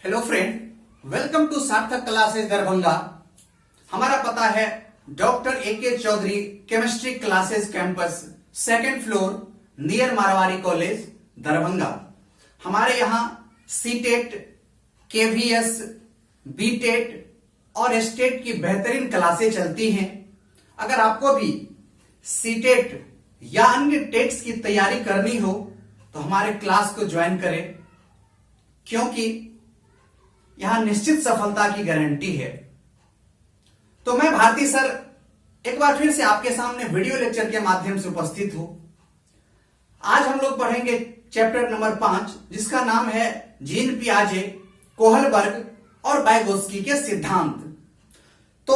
Hello friend, welcome to Sarthak classes Darbhanga. हमारा पता है doctor A K. Chaudhary chemistry classes campus, second floor, near Marwari college, Darbhanga. हमारे यहां सीटेट, केवीएस, बीटेट और एस्टेट की बेहतरीन क्लासें चलती हैं। अगर आपको भी सीटेट या अन्य टेट्स की तैयारी करनी हो तो हमारे क्लास को ज्वाइन करें, क्योंकि यहां निश्चित सफलता की गारंटी है। तो मैं भारती सर एक बार फिर से आपके सामने वीडियो लेक्चर के माध्यम से उपस्थित हूं। आज हम लोग पढ़ेंगे चैप्टर नंबर 5, जिसका नाम है जीन पियाजे, कोहलबर्ग और वाइगोत्स्की के सिद्धांत। तो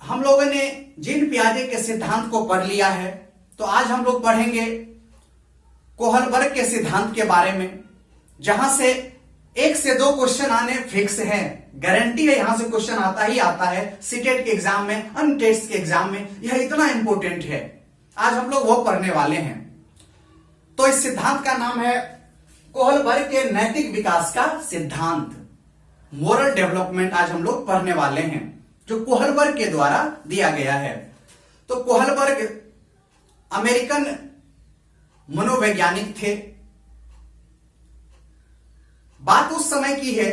हम लोगों ने जीन पियाजे के सिद्धांत को पढ़ लिया है, तो आज हम लोग पढ़ेंगे कोहलबर्ग के सिद्धांत के बारे में, जहां से 1 से 2 क्वेश्चन आने फिक्स है, गारंटी है। यहां से क्वेश्चन आता ही आता है सीटेट के एग्जाम में, अन्य टेस्ट के एग्जाम में। यह इतना इंपॉर्टेंट है, आज हम लोग वो पढ़ने वाले हैं। तो इस सिद्धांत का नाम है कोहलबर्ग के नैतिक विकास का सिद्धांत, मोरल डेवलपमेंट। आज हम लोग पढ़ने वाले हैं, जो कोहलबर्ग के द्वारा दिया गया है। तो कोहलबर्ग अमेरिकन मनोवैज्ञानिक थे। बात उस समय की है,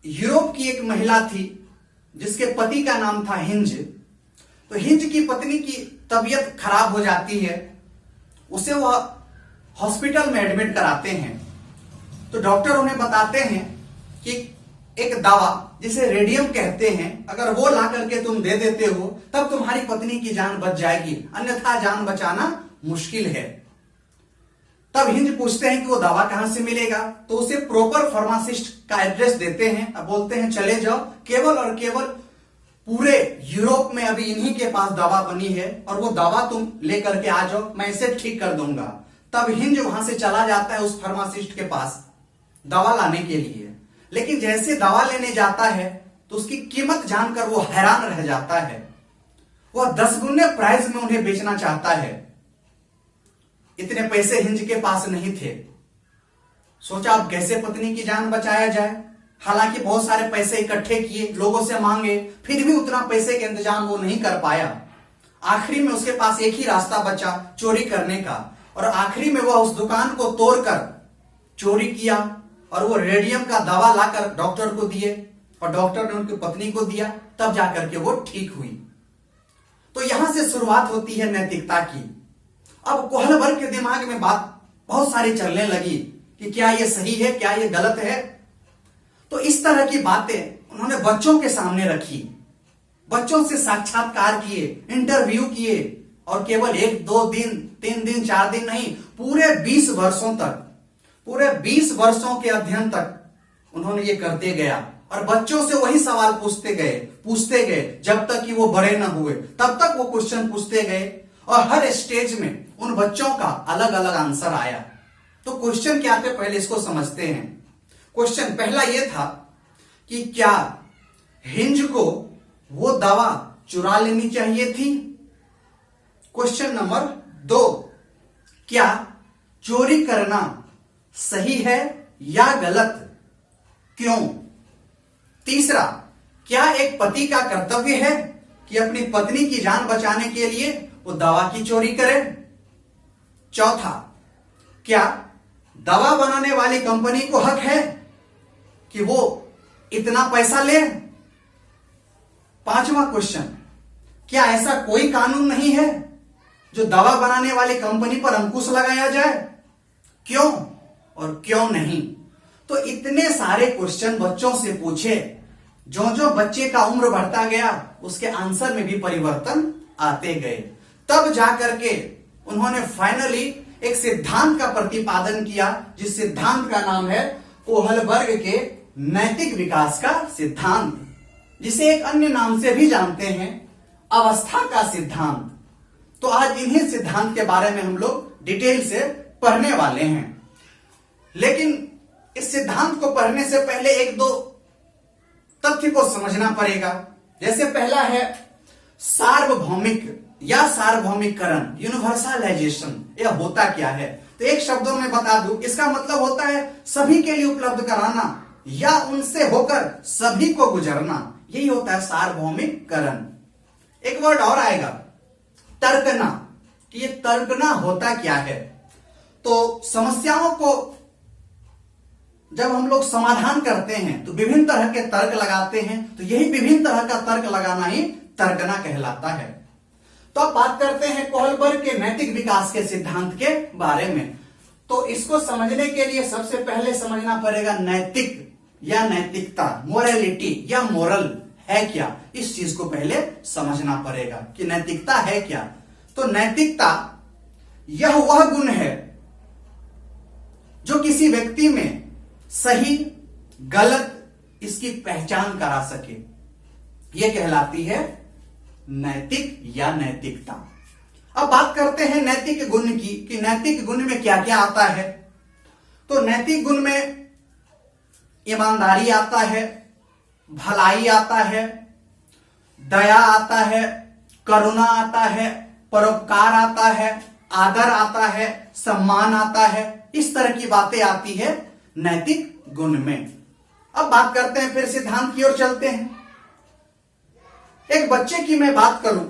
यूरोप की एक महिला थी जिसके पति का नाम था हिंज। तो हिंज की पत्नी की तबीयत खराब हो जाती है, उसे वह हॉस्पिटल में एडमिट कराते हैं। तो डॉक्टर उन्हें बताते हैं कि एक दवा जिसे रेडियम कहते हैं, अगर वो ला करके तुम दे देते हो तब तुम्हारी पत्नी की जान बच जाएगी, अन्यथा जान बचाना मुश्किल है। तब हिंज पूछते हैं कि वो दवा कहां से मिलेगा, तो उसे प्रॉपर फार्मासिस्ट का एड्रेस देते हैं। अब बोलते हैं चले जाओ, केवल और केवल पूरे यूरोप में अभी इन्हीं के पास दवा बनी है और वो दवा तुम लेकर के आ जाओ, मैं इसे ठीक कर दूंगा। तब हिंज वहां से चला जाता है उस फार्मासिस्ट के पास दवा लाने के लिए। लेकिन जैसे दवा लेने जाता है तो उसकी कीमत जानकर वो हैरान रह जाता है। वह 10 गुने प्राइस में उन्हें बेचना चाहता है। इतने पैसे हिंज के पास नहीं थे। सोचा अब कैसे पत्नी की जान बचाया जाए। हालांकि बहुत सारे पैसे इकट्ठे किए, लोगों से मांगे, फिर भी उतना पैसे का इंतजाम वो नहीं कर पाया। आखिरी में उसके पास एक ही रास्ता बचा, चोरी करने का। और आखिरी में वह उस दुकान को तोड़कर चोरी किया और वो रेडियम का दवा लाकर डॉक्टर को दिए और डॉक्टर ने उनकी पत्नी को दिया, तब जाकर के वो ठीक हुई। तो यहां से शुरुआत होती है नैतिकता की। अब कोहलबर्ग के दिमाग में बात बहुत सारी चलने लगी कि क्या ये सही है, क्या ये गलत है। तो इस तरह की बातें उन्होंने बच्चों के सामने रखी, बच्चों से साक्षात्कार किए, इंटरव्यू किए, और केवल 1-2 दिन, 3 दिन, 4 दिन नहीं, पूरे 20 वर्षों तक, पूरे 20 वर्षों के अध्ययन तक उन्होंने ये करते गया और बच्चों से वही सवाल पूछते गए जब तक कि वो बड़े ना हुए। तब तक वो क्वेश्चन पूछते गए और हर स्टेज में उन बच्चों का अलग अलग आंसर आया। तो क्वेश्चन क्या थे, पहले इसको समझते हैं। क्वेश्चन पहला यह था कि क्या हिंज को वो दवा चुरा लेनी चाहिए थी। क्वेश्चन नंबर 2, क्या चोरी करना सही है या गलत, क्यों। तीसरा, क्या एक पति का कर्तव्य है कि अपनी पत्नी की जान बचाने के लिए वो दवा की चोरी करे। चौथा, क्या दवा बनाने वाली कंपनी को हक है कि वो इतना पैसा ले। पांचवा क्वेश्चन, क्या ऐसा कोई कानून नहीं है जो दवा बनाने वाली कंपनी पर अंकुश लगाया जाए, क्यों और क्यों नहीं। तो इतने सारे क्वेश्चन बच्चों से पूछे। जो जो बच्चे का उम्र बढ़ता गया उसके आंसर में भी परिवर्तन आते गए। तब जाकर के उन्होंने फाइनली एक सिद्धांत का प्रतिपादन किया, जिस सिद्धांत का नाम है कोहलबर्ग के नैतिक विकास का सिद्धांत, जिसे एक अन्य नाम से भी जानते हैं, अवस्था का सिद्धांत। तो आज इन्हीं सिद्धांत के बारे में हम लोग डिटेल से पढ़ने वाले हैं। लेकिन इस सिद्धांत को पढ़ने से पहले 1-2 तथ्य को समझना पड़ेगा। जैसे पहला है सार्वभौमिक या सार्वभौमिकरण, यूनिवर्सलाइजेशन। यह होता क्या है, तो एक शब्दों में बता दूं, इसका मतलब होता है सभी के लिए उपलब्ध कराना, या उनसे होकर सभी को गुजरना, यही होता है सार्वभौमिककरण। एक वर्ड और आएगा, तर्कना, कि ये तर्कना होता क्या है। तो समस्याओं को जब हम लोग समाधान करते हैं तो विभिन्न तरह के तर्क लगाते हैं, तो यही विभिन्न तरह का तर्क लगाना ही तर्कना कहलाता है। तो अब बात करते हैं कोहलबर्ग के नैतिक विकास के सिद्धांत के बारे में। तो इसको समझने के लिए सबसे पहले समझना पड़ेगा नैतिक या नैतिकता, मोरालिटी या मोरल है क्या, इस चीज को पहले समझना पड़ेगा कि नैतिकता है क्या। तो नैतिकता यह वह गुण है जो किसी व्यक्ति में सही गलत इसकी पहचान करा सके, यह कहलाती है नैतिक या नैतिकता। अब बात करते हैं नैतिक गुण की, कि नैतिक गुण में क्या क्या आता है। तो नैतिक गुण में ईमानदारी आता है, भलाई आता है, दया आता है, करुणा आता है, परोपकार आता है, आदर आता है, सम्मान आता है, इस तरह की बातें आती है नैतिक गुण में। अब बात करते हैं, फिर सिद्धांत की ओर चलते हैं। एक बच्चे की मैं बात करूं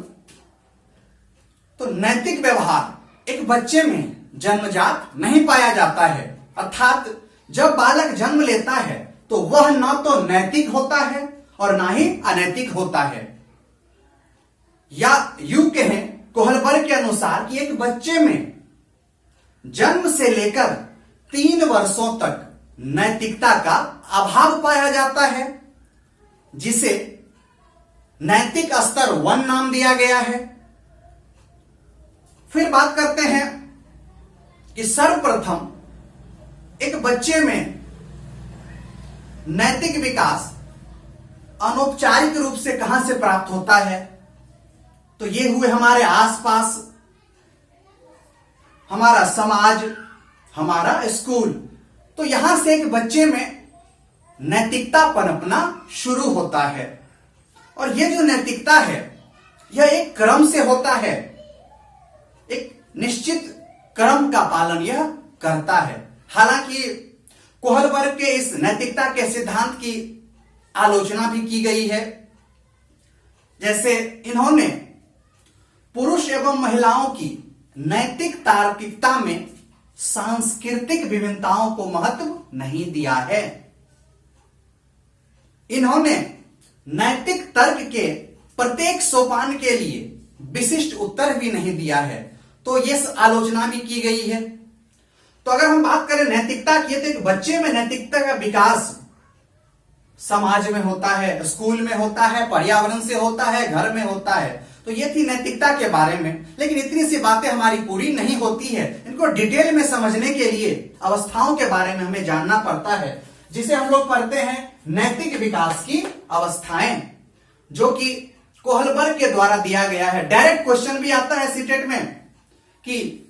तो नैतिक व्यवहार एक बच्चे में जन्मजात नहीं पाया जाता है, अर्थात जब बालक जन्म लेता है तो वह न तो नैतिक होता है और ना ही अनैतिक होता है। या यूं कहें कोहलबर्ग के अनुसार कि एक बच्चे में जन्म से लेकर 3 वर्षों तक नैतिकता का अभाव पाया जाता है, जिसे नैतिक स्तर 1 नाम दिया गया है। फिर बात करते हैं कि सर्वप्रथम एक बच्चे में नैतिक विकास अनौपचारिक रूप से कहां से प्राप्त होता है। तो ये हुए हमारे आसपास, हमारा समाज, हमारा स्कूल। तो यहां से एक बच्चे में नैतिकता पनपना शुरू होता है, और यह जो नैतिकता है यह एक क्रम से होता है, एक निश्चित क्रम का पालन यह करता है। हालांकि कोहलबर्ग के इस नैतिकता के सिद्धांत की आलोचना भी की गई है। जैसे इन्होंने पुरुष एवं महिलाओं की नैतिक तार्किकता में सांस्कृतिक विभिन्नताओं को महत्व नहीं दिया है। इन्होंने नैतिक तर्क के प्रत्येक सोपान के लिए विशिष्ट उत्तर भी नहीं दिया है। तो यह आलोचना भी की गई है। तो अगर हम बात करें नैतिकता की, तो एक बच्चे में नैतिकता का विकास समाज में होता है, स्कूल में होता है, पर्यावरण से होता है, घर में होता है। तो ये थी नैतिकता के बारे में। लेकिन इतनी सी बातें हमारी पूरी नहीं होती है। इनको डिटेल में समझने के लिए अवस्थाओं के बारे में हमें जानना पड़ता है, जिसे हम लोग पढ़ते हैं नैतिक विकास की अवस्थाएं, जो कि कोहलबर्ग के द्वारा दिया गया है। डायरेक्ट क्वेश्चन भी आता है सीटेट में कि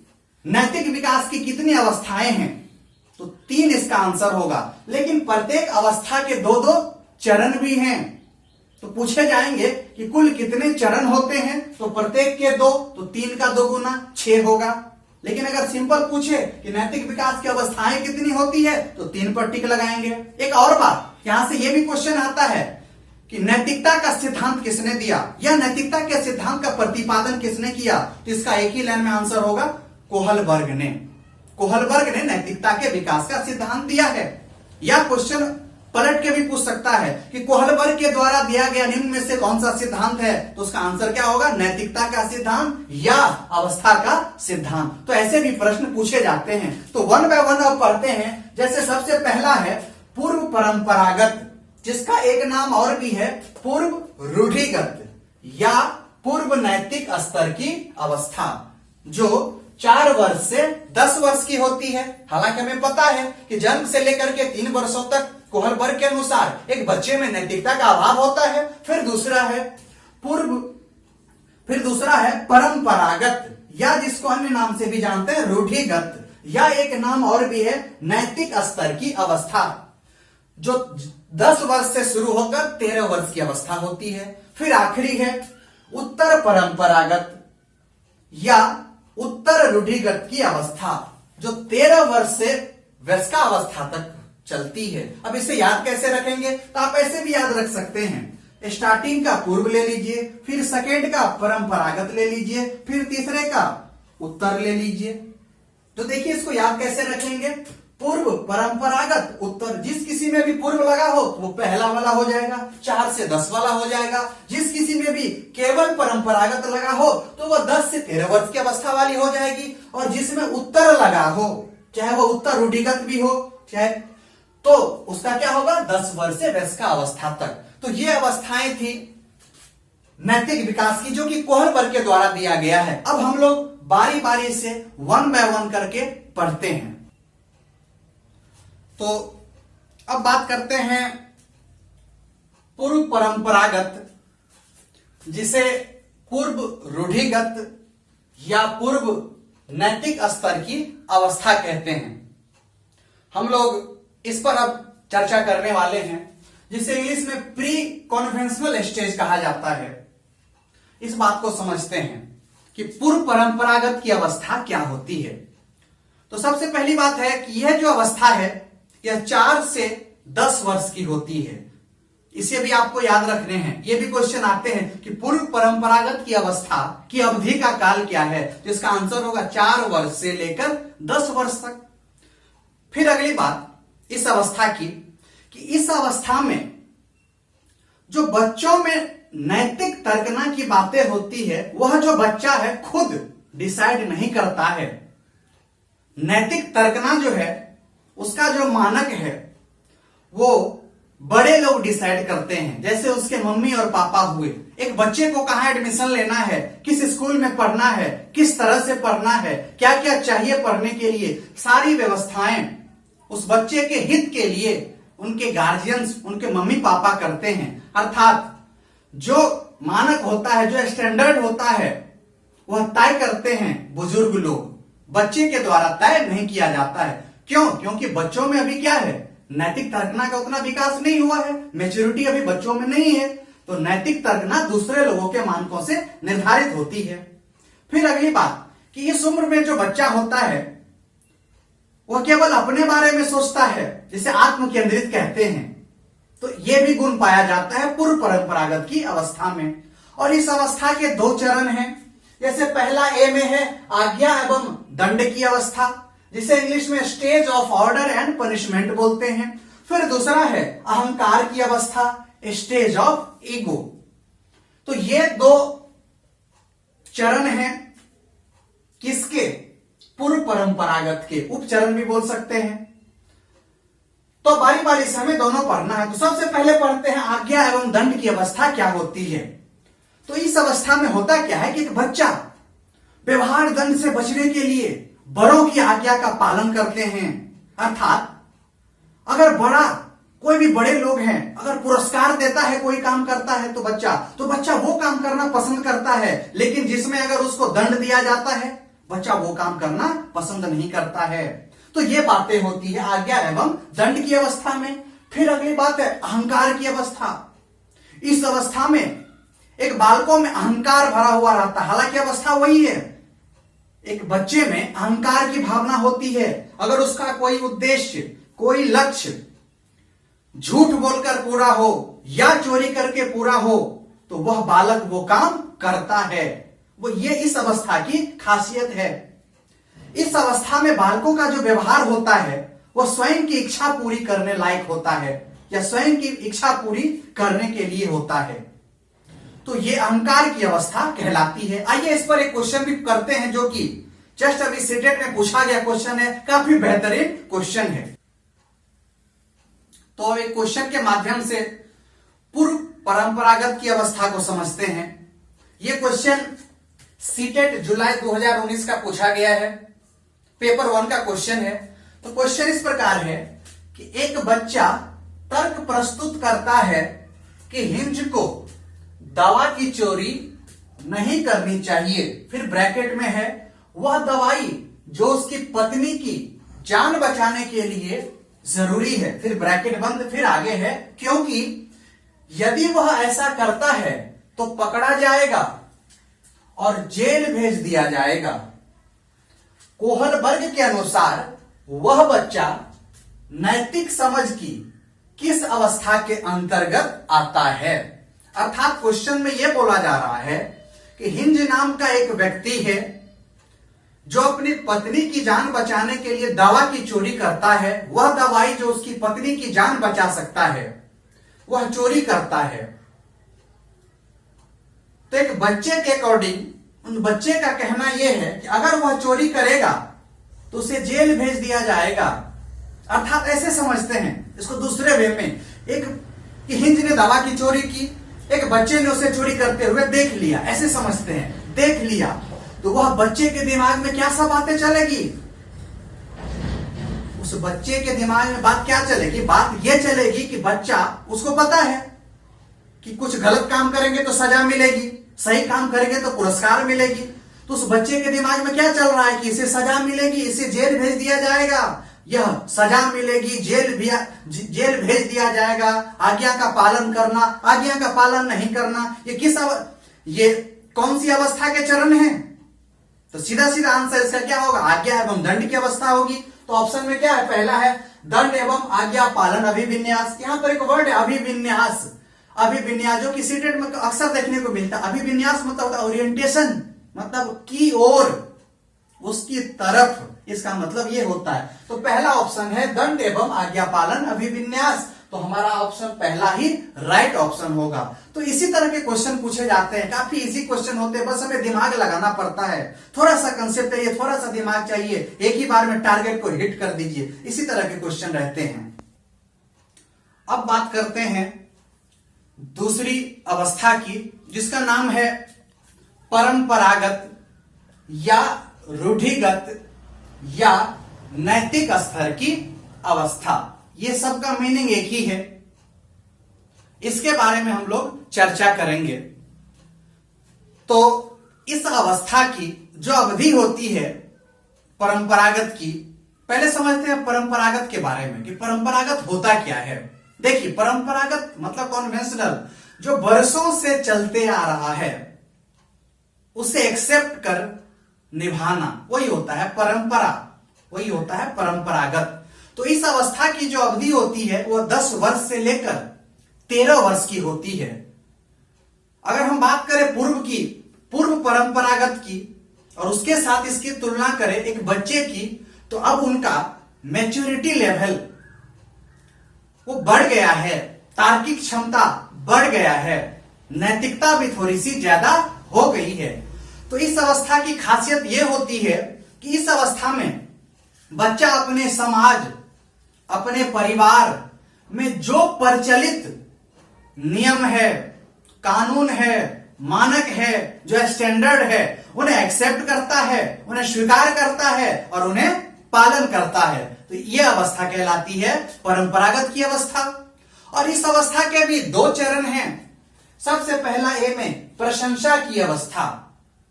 नैतिक विकास की कितनी अवस्थाएं हैं, तो 3 इसका आंसर होगा। लेकिन प्रत्येक अवस्था के 2-2 चरण भी हैं। तो पूछे जाएंगे कि कुल कितने चरण होते हैं, तो प्रत्येक के 2, तो 3 का 2 गुना 6 होगा। लेकिन अगर सिंपल पूछे कि नैतिक विकास की अवस्थाएं कितनी होती है, तो 3 पर टिक लगाएंगे। एक और बात, यहां से यह भी क्वेश्चन आता है कि नैतिकता का सिद्धांत किसने दिया, या नैतिकता के सिद्धांत का प्रतिपादन किसने किया। तो इसका एक ही लाइन में आंसर होगा, कोहलबर्ग ने। कोहलबर्ग ने नैतिकता के विकास का सिद्धांत दिया है। या क्वेश्चन पलट के भी पूछ सकता है कि कोहलबर्ग के द्वारा दिया गया निम्न में से कौन सा सिद्धांत है, तो उसका आंसर क्या होगा, नैतिकता का सिद्धांत या अवस्था का सिद्धांत। तो ऐसे भी प्रश्न पूछे जाते हैं। तो 1 बाय 1 अब पढ़ते हैं। जैसे सबसे पहला है पूर्व परंपरागत, जिसका एक नाम और भी है पूर्व रूढ़िगत या पूर्व नैतिक स्तर की अवस्था, जो 4 वर्ष से 10 वर्ष की होती है। हालांकि हमें पता है कि जन्म से लेकर के 3 वर्षों तक कोहलबर्ग के अनुसार एक बच्चे में नैतिकता का अभाव होता है। फिर दूसरा है परंपरागत, या जिसको अन्य नाम से भी जानते हैं रूढ़िगत, या एक नाम और भी है नैतिक स्तर की अवस्था, जो 10 वर्ष से शुरू होकर 13 वर्ष की अवस्था होती है। फिर आखिरी है उत्तर परंपरागत या उत्तर रूढ़िगत की अवस्था, जो 13 वर्ष से वयस्का अवस्था तक चलती है। अब इसे याद कैसे रखेंगे, तो आप ऐसे भी याद रख सकते हैं। स्टार्टिंग का पूर्व ले लीजिए, फिर सेकेंड का परंपरागत ले लीजिए, फिर तीसरे का उत्तर ले लीजिए। तो देखिए इसको याद कैसे रखेंगे, पूर्व, परंपरागत, उत्तर। जिस किसी में भी पूर्व लगा हो तो वो पहला वाला हो जाएगा, 4 से 10 वाला हो जाएगा। जिस किसी में भी केवल परंपरागत लगा हो तो वो 10 से 13 वर्ष की अवस्था वाली हो जाएगी। और जिसमें उत्तर लगा हो, चाहे वो उत्तर रूढ़िगत भी हो, चाहे, तो उसका क्या होगा, 10 वर्ष से वयस्क अवस्था तक। तो ये अवस्थाएं थी नैतिक विकास की, जो कि कोहलबर्ग के द्वारा दिया गया है। अब हम लोग बारी बारी से 1 बाय 1 करके पढ़ते हैं। तो अब बात करते हैं पूर्व परंपरागत, जिसे पूर्व रूढ़िगत या पूर्व नैतिक स्तर की अवस्था कहते हैं। हम लोग इस पर अब चर्चा करने वाले हैं, जिसे इंग्लिश में प्री कॉन्वेंशनल स्टेज कहा जाता है। इस बात को समझते हैं कि पूर्व परंपरागत की अवस्था क्या होती है। तो सबसे पहली बात है कि यह जो अवस्था है यह 4 से 10 वर्ष की होती है। इसे भी आपको याद रखने हैं। ये भी क्वेश्चन आते हैं कि पूर्व परंपरागत की अवस्था की अवधि का काल क्या है, तो इसका आंसर होगा 4 वर्ष से लेकर 10 वर्ष तक। फिर अगली बात इस अवस्था की, कि इस अवस्था में जो बच्चों में नैतिक तर्कना की बातें होती है, वह जो बच्चा है खुद डिसाइड नहीं करता है। नैतिक तर्कना जो है उसका जो मानक है वो बड़े लोग डिसाइड करते हैं। जैसे उसके मम्मी और पापा हुए। एक बच्चे को कहाँ एडमिशन लेना है, किस स्कूल में पढ़ना है, किस तरह से पढ़ना है, क्या क्या चाहिए पढ़ने के लिए, सारी व्यवस्थाएं उस बच्चे के हित के लिए उनके गार्जियंस, उनके मम्मी पापा करते हैं। अर्थात जो मानक होता है, जो स्टैंडर्ड होता है, वह तय करते हैं बुजुर्ग लोग, बच्चे के द्वारा तय नहीं किया जाता है। क्यों? क्योंकि बच्चों में अभी क्या है, नैतिक तर्कना का उतना विकास नहीं हुआ है, मैच्योरिटी अभी बच्चों में नहीं है। तो नैतिक तर्कना दूसरे लोगों के मानकों से निर्धारित होती है। फिर अगली बात कि इस उम्र में जो बच्चा होता है वह केवल अपने बारे में सोचता है, जिसे आत्म केंद्रित कहते हैं। तो यह भी गुण पाया जाता है पूर्व परंपरागत की अवस्था में। और इस अवस्था के 2 चरण हैं। जैसे पहला ए में है आज्ञा एवं दंड की अवस्था, जिसे इंग्लिश में stage of order and punishment बोलते हैं। फिर दूसरा है अहंकार की अवस्था, स्टेज ऑफ ईगो। तो ये 2 चरण हैं किसके, पूर्व परंपरागत के। उपचरण भी बोल सकते हैं। तो बारी बारी से हमें दोनों पढ़ना है। तो सबसे पहले पढ़ते हैं आज्ञा एवं दंड की अवस्था क्या होती है। तो इस अवस्था में होता क्या है कि एक बच्चा व्यवहार दंड से बचने के लिए बड़ों की आज्ञा का पालन करते हैं। अर्थात अगर कोई भी बड़े लोग हैं, अगर पुरस्कार देता है, कोई काम करता है तो बच्चा वो काम करना पसंद करता है। लेकिन जिसमें अगर उसको दंड दिया जाता है, बच्चा वो काम करना पसंद नहीं करता है। तो ये बातें होती है आज्ञा एवं दंड की अवस्था में। फिर अगली बात है अहंकार की अवस्था। इस अवस्था में एक बालकों में अहंकार भरा हुआ रहता है। हालांकि अवस्था वही है, एक बच्चे में अहंकार की भावना होती है। अगर उसका कोई उद्देश्य, कोई लक्ष्य झूठ बोलकर पूरा हो या चोरी करके पूरा हो, तो वह बालक वो काम करता है। वो ये इस अवस्था की खासियत है। इस अवस्था में बालकों का जो व्यवहार होता है वह स्वयं की इच्छा पूरी करने लायक होता है, या स्वयं की इच्छा पूरी करने के लिए होता है। तो ये अहंकार की अवस्था कहलाती है। आइए इस पर एक क्वेश्चन भी करते हैं, जो कि जस्ट अभी सीटेट में पूछा गया क्वेश्चन है, काफी बेहतरीन क्वेश्चन है। तो एक क्वेश्चन के माध्यम से पूर्व परंपरागत की अवस्था को समझते हैं। यह क्वेश्चन सीटेट जुलाई 2019 का पूछा गया है, पेपर 1 का क्वेश्चन है। तो क्वेश्चन इस प्रकार है कि एक बच्चा तर्क प्रस्तुत करता है कि हिंज को दवा की चोरी नहीं करनी चाहिए। फिर ब्रैकेट में है वह दवाई जो उसकी पत्नी की जान बचाने के लिए जरूरी है। फिर ब्रैकेट बंद। फिर आगे है क्योंकि यदि वह ऐसा करता है तो पकड़ा जाएगा और जेल भेज दिया जाएगा। कोहलबर्ग के अनुसार वह बच्चा नैतिक समझ की किस अवस्था के अंतर्गत आता है। अर्थात क्वेश्चन में यह बोला जा रहा है कि हिंज नाम का एक व्यक्ति है जो अपनी पत्नी की जान बचाने के लिए दवा की चोरी करता है। वह दवाई जो उसकी पत्नी की जान बचा सकता है वह चोरी करता है। तो एक बच्चे के अकॉर्डिंग उन बच्चे का कहना यह है कि अगर वह चोरी करेगा तो उसे जेल भेज दिया जाएगा। अर्थात ऐसे समझते हैं इसको दूसरे वे में, एक कि हिंज ने दवा की चोरी की, एक बच्चे ने उसे चोरी करते हुए देख लिया, ऐसे समझते हैं। देख लिया तो वह बच्चे के दिमाग में क्या सब बातें चलेगी? उस बच्चे के दिमाग में बात क्या चलेगी? बात यह चलेगी कि बच्चा, उसको पता है कि कुछ गलत काम करेंगे तो सजा मिलेगी, सही काम करेंगे तो पुरस्कार मिलेगी। तो उस बच्चे के दिमाग में क्या चल रहा है कि इसे सजा मिलेगी, इसे जेल भेज दिया जाएगा। यह सजा मिलेगी, जेल भेज दिया जाएगा। आज्ञा का पालन करना, आज्ञा का पालन नहीं करना, ये कौन सी अवस्था के चरण हैं? तो सीधा सीधा आंसर इसका क्या होगा? आज्ञा एवं दंड की अवस्था होगी। तो ऑप्शन में क्या है? पहला है दंड एवं आज्ञा पालन अभिविन्यास। यहां पर एक वर्ड है अभिविन्यास। अभिविन्यास जो किसी डेट में अक्सर देखने को मिलता है। अभिविन्यास मतलब ओरिएंटेशन, मतलब की ओर, उसकी तरफ, इसका मतलब ये होता है। तो पहला ऑप्शन है दंड एवं आज्ञा पालन अभिविन्यास। तो हमारा ऑप्शन पहला ही राइट ऑप्शन होगा। तो इसी तरह के क्वेश्चन पूछे जाते हैं, काफी इजी क्वेश्चन होते हैं, बस हमें दिमाग लगाना पड़ता है। थोड़ा सा कंसेप्ट चाहिए, थोड़ा सा दिमाग चाहिए, एक ही बार में टारगेट को हिट कर दीजिए। इसी तरह के क्वेश्चन रहते हैं। अब बात करते हैं दूसरी अवस्था की, जिसका नाम है परंपरागत या रूढ़िगत या नैतिक स्तर की अवस्था। ये सब का मीनिंग एक ही है, इसके बारे में हम लोग चर्चा करेंगे। तो इस अवस्था की जो अवधि होती है परंपरागत की, पहले समझते हैं परंपरागत के बारे में कि परंपरागत होता क्या है। देखिए, परंपरागत मतलब कॉन्वेंशनल, जो वर्षों से चलते आ रहा है उसे एक्सेप्ट कर निभाना, वही होता है परंपरा, वही होता है परंपरागत। तो इस अवस्था की जो अवधि होती है वह 10 वर्ष से लेकर 13 वर्ष की होती है। अगर हम बात करें पूर्व परंपरागत की और उसके साथ इसकी तुलना करें एक बच्चे की, तो अब उनका मैच्योरिटी लेवल वो बढ़ गया है, तार्किक क्षमता बढ़ गया है, नैतिकता भी थोड़ी सी ज्यादा हो गई है। तो इस अवस्था की खासियत यह होती है कि इस अवस्था में बच्चा अपने समाज, अपने परिवार में जो प्रचलित नियम है, कानून है, मानक है, जो स्टैंडर्ड है, उन्हें एक्सेप्ट करता है, उन्हें स्वीकार करता है और उन्हें पालन करता है। तो यह अवस्था कहलाती है परंपरागत की अवस्था। और इस अवस्था के भी 2 चरण हैं। सबसे पहला ए में प्रशंसा की अवस्था,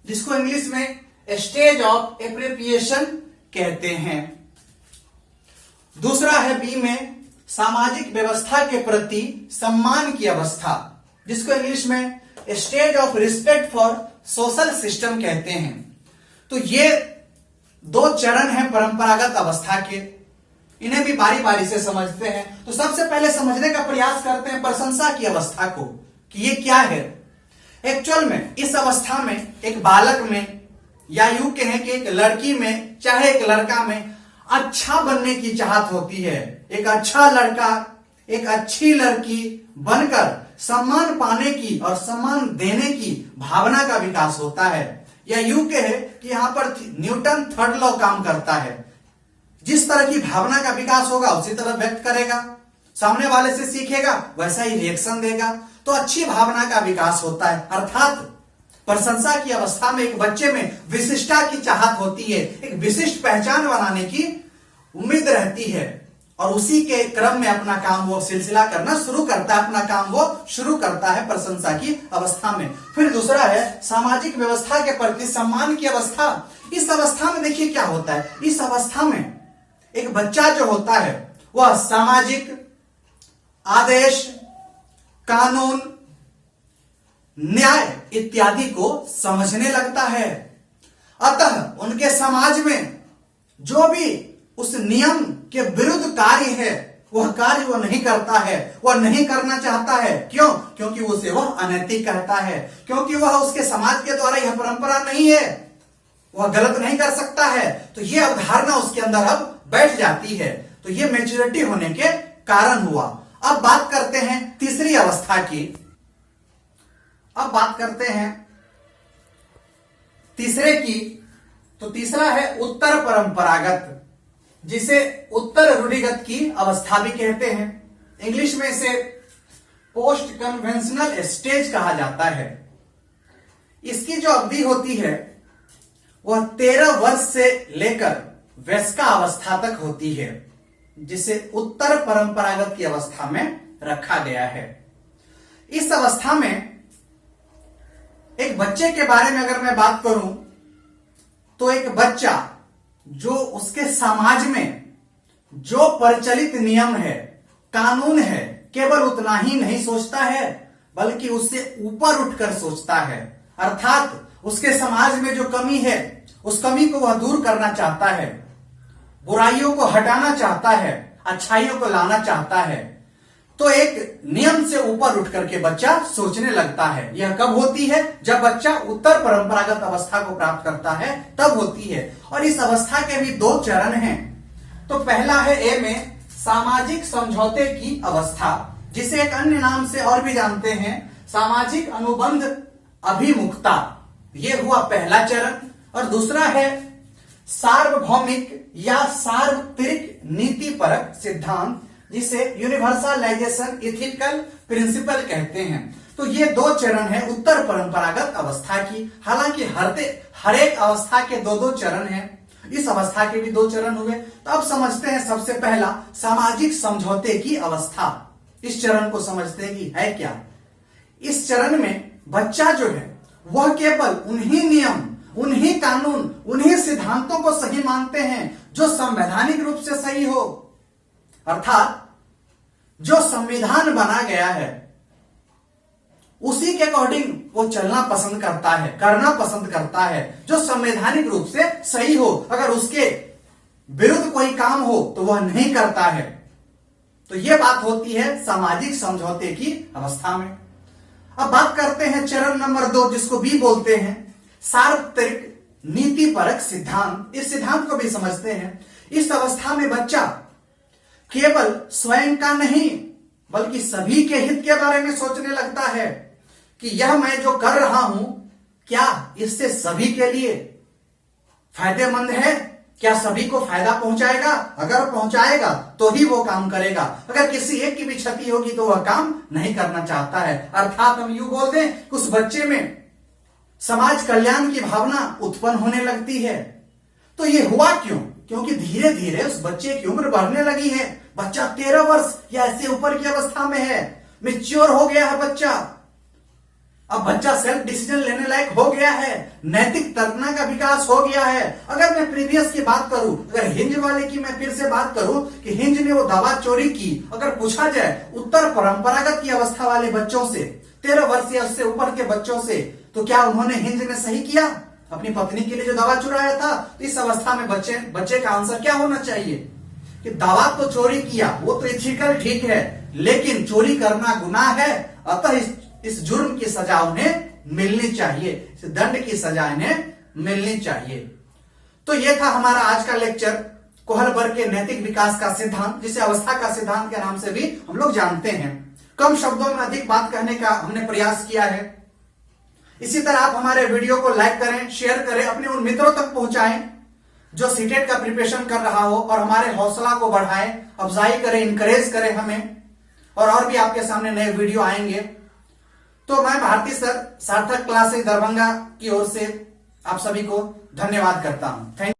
जिसको इंग्लिश में स्टेज ऑफ एप्रिसिएशन कहते हैं। दूसरा है बी में सामाजिक व्यवस्था के प्रति सम्मान की अवस्था, जिसको इंग्लिश में stage of respect for social system कहते हैं। तो ये 2 चरण हैं परंपरागत अवस्था के, इन्हें भी बारी बारी से समझते हैं। तो सबसे पहले समझने का प्रयास करते हैं प्रशंसा की अवस्था को कि ये क्या है। एक्चुअल में इस अवस्था में एक बालक में, या यूं कहें कि एक लड़की में चाहे एक लड़का में अच्छा बनने की चाहत होती है। एक अच्छा लड़का, एक अच्छी लड़की बनकर सम्मान पाने की और सम्मान देने की भावना का विकास होता है। या यूं कहे कि यहां पर न्यूटन 3rd लॉ काम करता है। जिस तरह की भावना का विकास होगा उसी तरह व्यक्त करेगा, सामने वाले से सीखेगा वैसा ही रिएक्शन देगा। तो अच्छी भावना का विकास होता है। अर्थात प्रशंसा की अवस्था में एक बच्चे में विशिष्टता की चाहत होती है, एक विशिष्ट पहचान बनाने की उम्मीद रहती है और उसी के क्रम में अपना काम वो सिलसिला करना शुरू करता है, अपना काम वो शुरू करता है प्रशंसा की अवस्था में। फिर दूसरा है सामाजिक व्यवस्था के प्रति सम्मान की अवस्था। इस अवस्था में देखिए क्या होता है, इस अवस्था में एक बच्चा जो होता है वह सामाजिक आदेश, कानून, न्याय इत्यादि को समझने लगता है। अतः उनके समाज में जो भी उस नियम के विरुद्ध कार्य है, वह कार्य वह नहीं करता है, वह नहीं करना चाहता है। क्यों? क्योंकि उसे वह अनैतिक कहता है, क्योंकि वह उसके समाज के द्वारा यह परंपरा नहीं है, वह गलत नहीं कर सकता है। तो यह अवधारणा उसके अंदर अब बैठ जाती है। तो यह मैच्योरिटी होने के कारण हुआ। अब बात करते हैं तीसरी अवस्था की। अब बात करते हैं तीसरे की। तो तीसरा है उत्तर परंपरागत, जिसे उत्तर रूढ़िगत की अवस्था भी कहते हैं। इंग्लिश में इसे पोस्ट कन्वेंशनल स्टेज कहा जाता है। इसकी जो अवधि होती है वह 13 वर्ष से लेकर वयस्का अवस्था तक होती है, जिसे उत्तर परंपरागत की अवस्था में रखा गया है। इस अवस्था में एक बच्चे के बारे में अगर मैं बात करूं तो एक बच्चा जो उसके समाज में जो प्रचलित नियम है, कानून है, केवल उतना ही नहीं सोचता है बल्कि उससे ऊपर उठकर सोचता है। अर्थात उसके समाज में जो कमी है उस कमी को वह दूर करना चाहता है, बुराइयों को हटाना चाहता है, अच्छाइयों को लाना चाहता है। तो एक नियम से ऊपर उठ करके बच्चा सोचने लगता है। यह कब होती है? जब बच्चा उत्तर परंपरागत अवस्था को प्राप्त करता है, तब होती है। और इस अवस्था के भी 2 चरण हैं। तो पहला है ए में सामाजिक समझौते की अवस्था, जिसे एक अन्य नाम से और भी जानते हैं, सामाजिक अनुबंध अभिमुखता। यह हुआ पहला चरण। और दूसरा है सार्वभौमिक या सार्वत्रिक नीतिपरक सिद्धांत, जिसे यूनिवर्सलाइजेशन इथिकल प्रिंसिपल कहते हैं। तो ये 2 चरण है उत्तर परंपरागत अवस्था की। हालांकि हर एक अवस्था के 2-2 चरण हैं। इस अवस्था के भी 2 चरण हुए। तो अब समझते हैं सबसे पहला सामाजिक समझौते की अवस्था। इस चरण को समझते हैं कि है क्या। इस चरण में बच्चा जो है वह केवल उन्हीं नियम, उन्हीं कानून, उन्हीं सिद्धांतों को सही मानते हैं जो संवैधानिक रूप से सही हो। अर्थात जो संविधान बना गया है उसी के अकॉर्डिंग वो चलना पसंद करता है, करना पसंद करता है, जो संवैधानिक रूप से सही हो। अगर उसके विरुद्ध कोई काम हो तो वह नहीं करता है। तो यह बात होती है सामाजिक समझौते की अवस्था में। अब बात करते हैं चरण नंबर 2, जिसको बी बोलते हैं, सार्वत्रिक नीतिपरक सिद्धांत। इस सिद्धांत को भी समझते हैं। इस अवस्था में बच्चा केवल स्वयं का नहीं बल्कि सभी के हित के बारे में सोचने लगता है कि यह मैं जो कर रहा हूं क्या इससे सभी के लिए फायदेमंद है, क्या सभी को फायदा पहुंचाएगा। अगर पहुंचाएगा तो ही वो काम करेगा, अगर किसी एक की भी क्षति होगी तो वह काम नहीं करना चाहता है। अर्थात हम यूं बोल दें कि उस बच्चे में समाज कल्याण की भावना उत्पन्न होने लगती है। तो ये हुआ क्यों? क्योंकि धीरे धीरे उस बच्चे की उम्र बढ़ने लगी है। बच्चा 13 वर्ष या ऐसे ऊपर की अवस्था में है, मैच्योर हो गया है बच्चा। अब बच्चा सेल्फ डिसीजन लेने लायक हो गया है, नैतिक तर्कना का विकास हो गया है। अगर मैं प्रीवियस की बात करूं, अगर हिंज वाले की मैं फिर से बात करूं कि हिंज ने वो दवा चोरी की, अगर पूछा जाए उत्तर परंपरागत की अवस्था वाले बच्चों से, 13 वर्ष या उससे ऊपर के बच्चों से, तो क्या उन्होंने हिंज ने सही किया अपनी पत्नी के लिए जो दवा चुराया था? तो इस अवस्था में बच्चे का आंसर क्या होना चाहिए कि दवा तो चोरी किया, वो तो इथिकल ठीक है, लेकिन चोरी करना गुनाह है, अतः इस जुर्म की सजा उन्हें मिलनी चाहिए, इस दंड की सजा इन्हें मिलनी चाहिए। तो यह था हमारा आज का लेक्चर, कोहलबर्ग के नैतिक विकास का सिद्धांत, जिसे अवस्था का सिद्धांत के नाम से भी हम लोग जानते हैं। कम शब्दों में अधिक बात कहने का हमने प्रयास किया है। इसी तरह आप हमारे वीडियो को लाइक करें, शेयर करें, अपने उन मित्रों तक पहुंचाएं जो सीटेट का प्रिपरेशन कर रहा हो, और हमारे हौसला को बढ़ाएं, अफजाई करें, इंकरेज करें हमें। और भी आपके सामने नए वीडियो आएंगे। तो मैं भारती सर, सार्थक क्लासेस दरभंगा की ओर से आप सभी को धन्यवाद करता हूं। Thank you.